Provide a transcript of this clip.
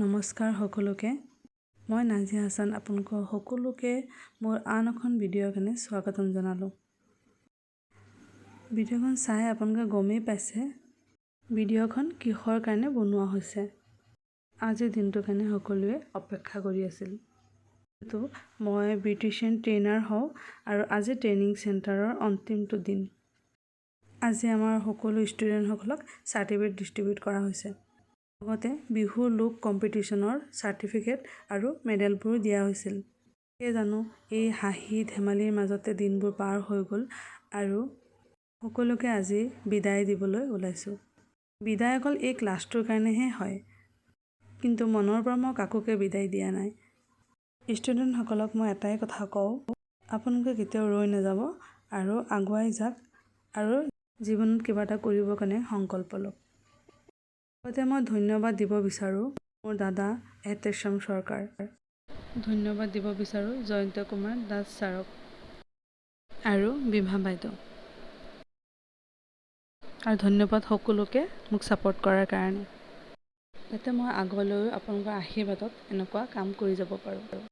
নমস্কাৰ সকলোকে মই নাজিয়া হাছান আপোনালোক সকলোকে মোৰ আন এখন ভিডিঅ'ৰ কাৰণে স্বাগতম জনালোঁ। ভিডিঅ'খন চাই আপোনালোকে গমেই পাইছে ভিডিঅ'খন কিহৰ কাৰণে বনোৱা হৈছে। আজিৰ দিনটোৰ কাৰণে সকলোৱে অপেক্ষা কৰি আছিল। তো মই বিউটিচিয়ান ট্ৰেইনাৰ হওঁ আৰু আজি ট্ৰেইনিং চেণ্টাৰৰ অন্তিমটো দিন। আজি আমাৰ সকলো ষ্টুডেণ্টসকলক চাৰ্টিফিকেট ডিষ্ট্ৰিবিউট কৰা হৈছে। লগতে বিহু লোক কম্পিটিশ্যনৰ চাৰ্টিফিকেট আৰু মেডেলবোৰো দিয়া হৈছিল। সেয়ে জানো এই হাঁহি ধেমালিৰ মাজতে দিনবোৰ পাৰ হৈ গ'ল আৰু সকলোকে আজি বিদায় দিবলৈ ওলাইছোঁ। বিদায় অকল এই ক্লাছটোৰ কাৰণেহে হয়, কিন্তু মনৰ পৰা মই কাকোকে বিদায় দিয়া নাই। ষ্টুডেণ্টসকলক মই এটাই কথা কওঁ, আপোনালোকে কেতিয়াও ৰৈ নাযাব আৰু আগুৱাই যাওক আৰু জীৱনত কিবা এটা কৰিবৰ কাৰণে সংকল্প লওক। লগতে মই ধন্যবাদ দিব বিচাৰোঁ মোৰ দাদা এহতেশ্যাম সৰকাৰ, ধন্যবাদ দিব বিচাৰোঁ জয়ন্ত কুমাৰ দাস ছাৰক আৰু বিভা বাইদেউ, আৰু ধন্যবাদ সকলোকে মোক ছাপোৰ্ট কৰাৰ কাৰণে, যাতে মই আগলৈও আপোনালোকৰ আশীৰ্বাদত এনেকুৱা কাম কৰি যাব পাৰোঁ।